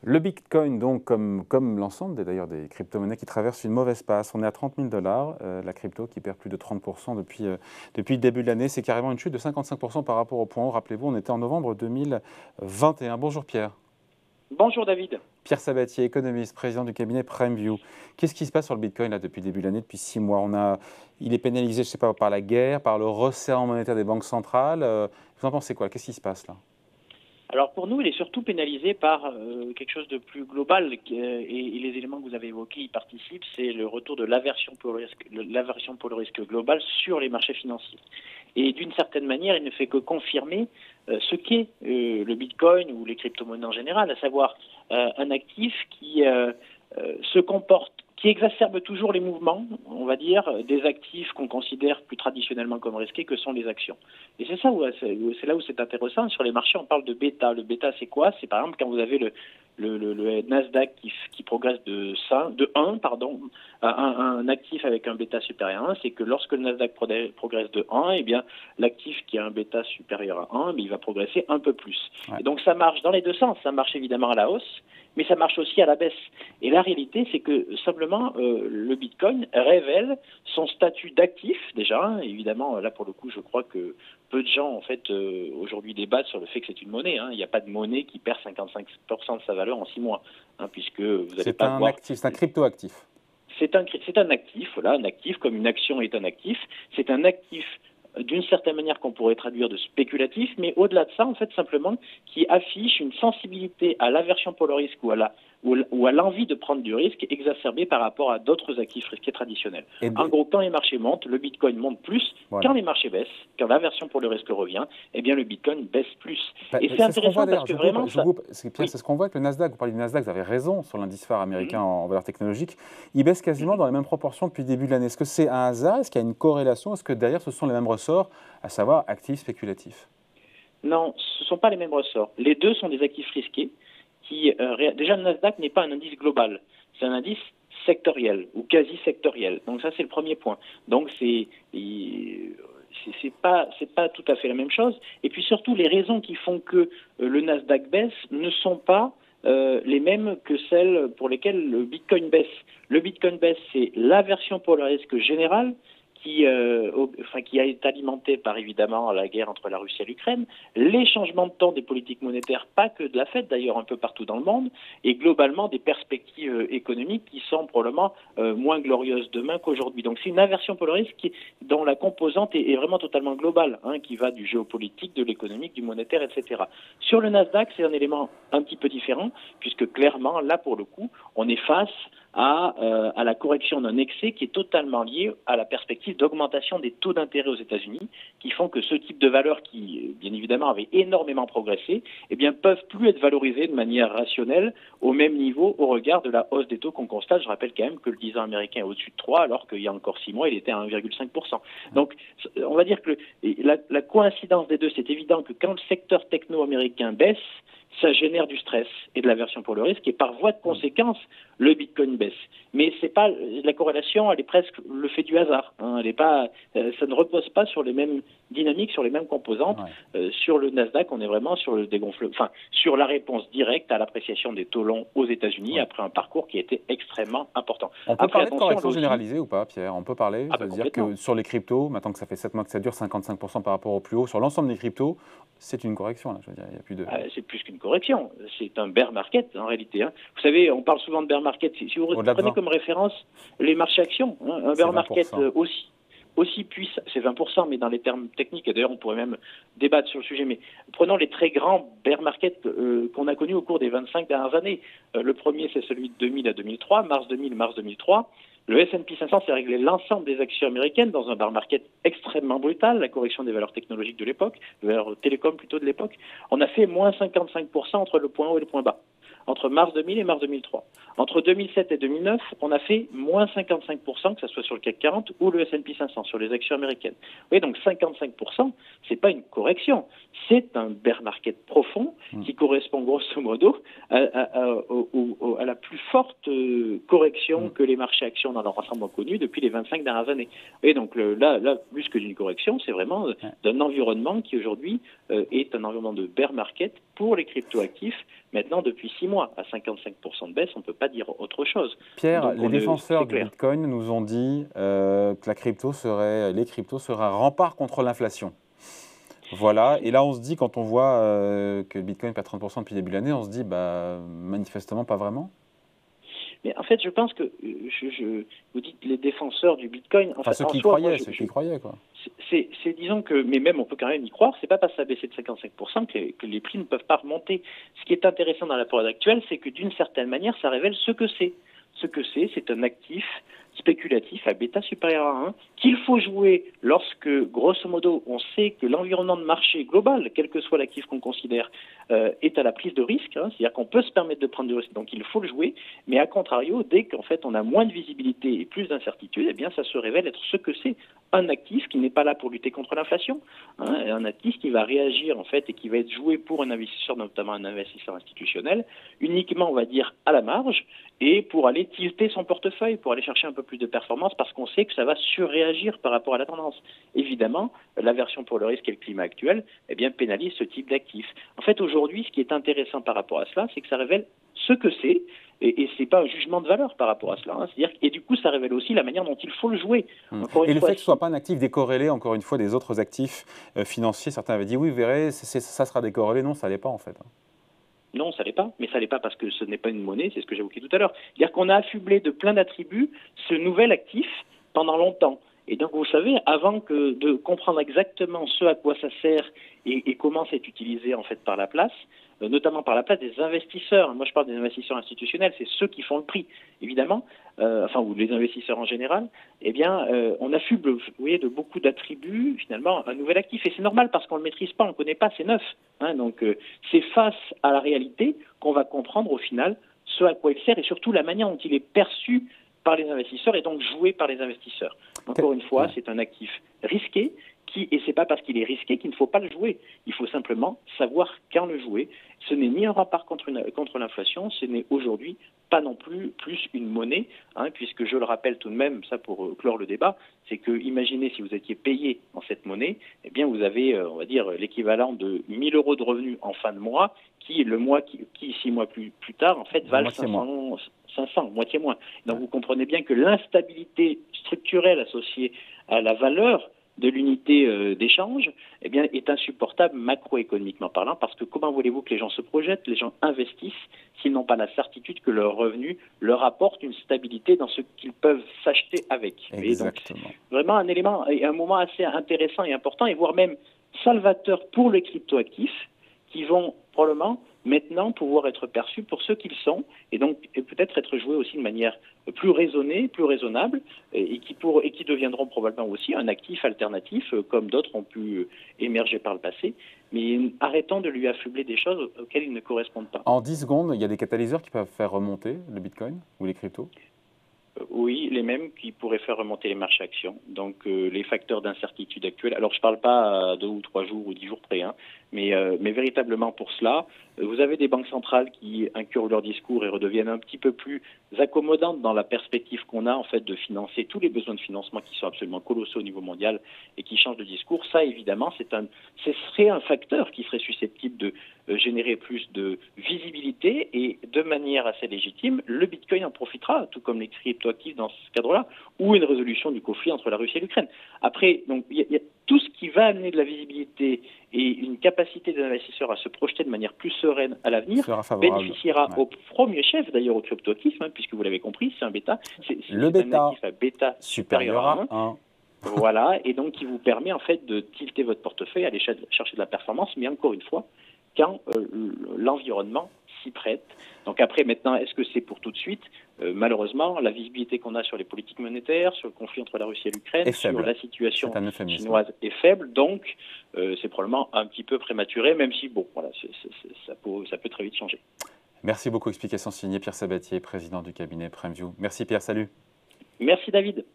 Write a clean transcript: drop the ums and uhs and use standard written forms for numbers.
Le Bitcoin, donc, comme l'ensemble d'ailleurs des crypto-monnaies qui traversent une mauvaise passe. On est à 30 000 $, la crypto qui perd plus de 30% depuis le début de l'année. C'est carrément une chute de 55% par rapport au point haut. Rappelez-vous, on était en novembre 2021. Bonjour Pierre. Bonjour David. Pierre Sabatier, économiste, président du cabinet PrimeView. Qu'est-ce qui se passe sur le Bitcoin là, depuis le début de l'année, depuis 6 mois? Il est pénalisé, je ne sais pas, par la guerre, par le resserrement monétaire des banques centrales. Vous en pensez quoi? Qu'est-ce qui se passe là? Alors pour nous, il est surtout pénalisé par quelque chose de plus global et les éléments que vous avez évoqués y participent, c'est le retour de l'aversion pour le risque global sur les marchés financiers. Et d'une certaine manière, il ne fait que confirmer ce qu'est le Bitcoin ou les crypto-monnaies en général, à savoir un actif qui se comporte, qui exacerbe toujours les mouvements, on va dire, des actifs qu'on considère plus traditionnellement comme risqués, que sont les actions. Et c'est là où c'est intéressant. Sur les marchés, on parle de bêta. Le bêta, c'est quoi? C'est par exemple quand vous avez le Nasdaq qui progresse de 1, un actif avec un bêta supérieur à 1, c'est que lorsque le Nasdaq progresse de 1, eh bien, l'actif qui a un bêta supérieur à 1, il va progresser un peu plus. Ouais. Et donc ça marche dans les deux sens. Ça marche évidemment à la hausse, mais ça marche aussi à la baisse. Et la réalité, c'est que simplement, le Bitcoin révèle son statut d'actif, déjà. Évidemment, là, pour le coup, je crois que peu de gens, en fait, aujourd'hui débattent sur le fait que c'est une monnaie. Il n'y a pas de monnaie qui perd 55% de sa valeur en 6 mois, puisque vous n'allez pas voir... C'est un crypto-actif. C'est un actif, voilà, un actif, comme une action est un actif. C'est un actif d'une certaine manière qu'on pourrait traduire de spéculatif, mais au-delà de ça, en fait, simplement, qui affiche une sensibilité à l'aversion pour le risque ou à l'envie de prendre du risque exacerbée par rapport à d'autres actifs risqués traditionnels. En gros, quand les marchés montent, le Bitcoin monte plus. Voilà. Quand les marchés baissent, quand l'aversion pour le risque revient, eh bien le Bitcoin baisse plus. Et c'est intéressant parce que vraiment... C'est ce qu'on voit avec le Nasdaq. Vous parlez du Nasdaq, vous avez raison, sur l'indice phare américain en valeur technologique. Il baisse quasiment dans les mêmes proportions depuis le début de l'année. Est-ce que c'est un hasard? Est-ce qu'il y a une corrélation? Est-ce que derrière, ce sont les mêmes ressorts, à savoir actifs, spéculatifs? Non, ce ne sont pas les mêmes ressorts. Les deux sont des actifs risqués. Déjà, le Nasdaq n'est pas un indice global, c'est un indice sectoriel ou quasi sectoriel. Donc ça, c'est le premier point. Donc c'est pas tout à fait la même chose. Et puis surtout, les raisons qui font que le Nasdaq baisse ne sont pas les mêmes que celles pour lesquelles le Bitcoin baisse. Le Bitcoin baisse, c'est l'aversion pour le risque général, qui est alimenté par évidemment la guerre entre la Russie et l'Ukraine, les changements de temps des politiques monétaires, pas que de la Fed d'ailleurs, un peu partout dans le monde, et globalement des perspectives économiques qui sont probablement moins glorieuses demain qu'aujourd'hui. Donc c'est une aversion pour le risque dont la composante est vraiment totalement globale, qui va du géopolitique, de l'économique, du monétaire, etc. Sur le Nasdaq, c'est un élément un petit peu différent, puisque clairement, là pour le coup, on est face à la correction d'un excès qui est totalement lié à la perspective d'augmentation des taux d'intérêt aux États-Unis, qui font que ce type de valeurs qui, bien évidemment, avaient énormément progressé, eh bien, peuvent plus être valorisées de manière rationnelle au même niveau au regard de la hausse des taux qu'on constate. Je rappelle quand même que le 10 ans américain est au-dessus de 3, alors qu'il y a encore 6 mois, il était à 1,5%. Donc, on va dire que la coïncidence des deux, c'est évident que quand le secteur techno-américain baisse, ça génère du stress et de l'aversion pour le risque, et par voie de conséquence, le Bitcoin baisse. Mais c'est pas la corrélation, elle est presque le fait du hasard. Elle est pas, ça ne repose pas sur les mêmes dynamiques, sur les mêmes composantes. Ouais. Sur le Nasdaq, on est vraiment sur le dégonflement, sur la réponse directe à l'appréciation des taux longs aux États-Unis après un parcours qui a été extrêmement important. On peut parler de correction généralisée ou pas, Pierre? On peut parler, dire que sur les cryptos, maintenant que ça fait 7 mois que ça dure, 55% par rapport au plus haut, sur l'ensemble des cryptos, c'est une correction là. Je veux dire, il y a plus de. C'est plus qu'une correction, c'est un bear market en réalité. Vous savez, on parle souvent de bear market. Si vous prenez comme référence les marchés actions, un bear market aussi puissant, c'est 20%, mais dans les termes techniques, et d'ailleurs on pourrait même débattre sur le sujet, mais prenons les très grands bear markets qu'on a connus au cours des 25 dernières années. Le premier, c'est celui de 2000 à 2003, mars 2000, mars 2003. Le S&P 500 s'est réglé l'ensemble des actions américaines dans un bear market extrêmement brutal, la correction des valeurs technologiques de l'époque, des valeurs télécom plutôt de l'époque. On a fait moins 55% entre le point haut et le point bas, entre mars 2000 et mars 2003. Entre 2007 et 2009, on a fait moins 55%, que ce soit sur le CAC 40 ou le S&P 500, sur les actions américaines. Vous voyez, donc 55%, c'est pas une correction, c'est un bear market profond qui correspond grosso modo à la plus forte correction que les marchés actions dans leur ensemble ont connue depuis les 25 dernières années. Et donc là, plus que d'une correction, c'est vraiment d'un environnement qui aujourd'hui est un environnement de bear market pour les cryptoactifs maintenant depuis 6 mois. mois. À 55% de baisse, on ne peut pas dire autre chose. Pierre, Donc, les défenseurs du Bitcoin nous ont dit que les cryptos seraient un rempart contre l'inflation. Voilà, et là on se dit, quand on voit que le Bitcoin perd 30% depuis le début de l'année, on se dit, manifestement pas vraiment. Mais en fait, je pense que, vous dites les défenseurs du Bitcoin, Enfin, ceux qui y croyaient, quoi. Disons que, mais même on peut quand même y croire, c'est pas parce que ça a baissé de 55% que les prix ne peuvent pas remonter. Ce qui est intéressant dans la période actuelle, c'est que d'une certaine manière, ça révèle ce que c'est. Ce que c'est un actif spéculatif à bêta supérieur à 1, qu'il faut jouer lorsque, grosso modo, on sait que l'environnement de marché global, quel que soit l'actif qu'on considère, est à la prise de risque, c'est-à-dire qu'on peut se permettre de prendre du risque, donc il faut le jouer, mais à contrario, dès qu'en fait on a moins de visibilité et plus d'incertitude, eh bien ça se révèle être ce que c'est, un actif qui n'est pas là pour lutter contre l'inflation, un actif qui va réagir en fait et qui va être joué pour un investisseur, notamment un investisseur institutionnel, uniquement on va dire à la marge, et pour aller tilter son portefeuille, pour aller chercher un peu plus de performance, parce qu'on sait que ça va surréagir par rapport à la tendance. Évidemment, l'aversion pour le risque et le climat actuel pénalise ce type d'actif. En fait, aujourd'hui, ce qui est intéressant par rapport à cela, c'est que ça révèle ce que c'est, et ce n'est pas un jugement de valeur par rapport à cela. C'est-à-dire, et du coup, ça révèle aussi la manière dont il faut le jouer. Et le fait que ce ne soit pas un actif décorrélé, encore une fois, des autres actifs financiers, certains avaient dit, oui, vous verrez, ça sera décorrélé. Non, ça ne l'est pas, en fait. Non, ça ne l'est pas, mais ça ne l'est pas parce que ce n'est pas une monnaie, c'est ce que j'évoquais tout à l'heure. C'est-à-dire qu'on a affublé de plein d'attributs ce nouvel actif pendant longtemps. Et donc, vous savez, avant de comprendre exactement ce à quoi ça sert et comment c'est utilisé en fait par la place, notamment par la place des investisseurs. Moi, je parle des investisseurs institutionnels, c'est ceux qui font le prix, évidemment, ou les investisseurs en général. On affuble, vous voyez, de beaucoup d'attributs, finalement, un nouvel actif. Et c'est normal parce qu'on ne le maîtrise pas, on ne connaît pas, c'est neuf. Donc, c'est face à la réalité qu'on va comprendre au final ce à quoi il sert et surtout la manière dont il est perçu par les investisseurs et donc joué par les investisseurs. Encore une fois, c'est un actif risqué et ce n'est pas parce qu'il est risqué qu'il ne faut pas le jouer. Il faut simplement savoir quand le jouer. Ce n'est ni un rempart contre l'inflation, ce n'est aujourd'hui pas non plus une monnaie, puisque je le rappelle tout de même, ça pour clore le débat, c'est que imaginez si vous étiez payé en cette monnaie, eh bien vous avez, on va dire, l'équivalent de 1 000 € de revenus en fin de mois, qui 6 mois plus tard, en fait, valent 500, moitié moins. Donc vous comprenez bien que l'instabilité structurelle associée à la valeur de l'unité d'échange est insupportable macroéconomiquement parlant, parce que comment voulez-vous que les gens se projettent, les gens investissent, s'ils n'ont pas la certitude que leurs revenus leur apportent une stabilité dans ce qu'ils peuvent s'acheter avec. Exactement. Et donc, vraiment un élément et un moment assez intéressant et important, et voire même salvateur pour les cryptoactifs, qui vont probablement maintenant pouvoir être perçus pour ce qu'ils sont, et donc peut-être être joués aussi de manière plus raisonnée, plus raisonnable, et qui deviendront probablement aussi un actif alternatif, comme d'autres ont pu émerger par le passé, mais arrêtons de lui affubler des choses auxquelles il ne correspondent pas. En 10 secondes, il y a des catalyseurs qui peuvent faire remonter le Bitcoin ou les cryptos? Oui, les mêmes qui pourraient faire remonter les marchés actions. Donc les facteurs d'incertitude actuels. Alors je ne parle pas à 2 ou 3 jours ou 10 jours près, mais véritablement pour cela, vous avez des banques centrales qui incurvent leur discours et redeviennent un petit peu plus accommodantes dans la perspective qu'on a en fait de financer tous les besoins de financement qui sont absolument colossaux au niveau mondial et qui changent de discours. Ça, évidemment, ce serait un facteur qui serait susceptible de générer plus de visibilité, et de manière assez légitime, le Bitcoin en profitera, tout comme les cryptoactifs dans ce cadre-là, ou une résolution du conflit entre la Russie et l'Ukraine. Après, donc, il y a tout ce qui va amener de la visibilité et une capacité des investisseurs à se projeter de manière plus sereine à l'avenir bénéficiera au premier chef, d'ailleurs, au cryptoactif, puisque vous l'avez compris, c'est un bêta. Le bêta, un actif à bêta supérieur à 1. Voilà, et donc qui vous permet en fait de tilter votre portefeuille, aller chercher de la performance, mais encore une fois, quand l'environnement s'y prête. Donc après, maintenant, est-ce que c'est pour tout de suite? Malheureusement, la visibilité qu'on a sur les politiques monétaires, sur le conflit entre la Russie et l'Ukraine, sur la situation chinoise est faible, donc c'est probablement un petit peu prématuré, même si, bon, voilà, ça peut très vite changer. Merci beaucoup. Explication signée Pierre Sabatier, président du cabinet PrimeView. Merci Pierre, salut. Merci David.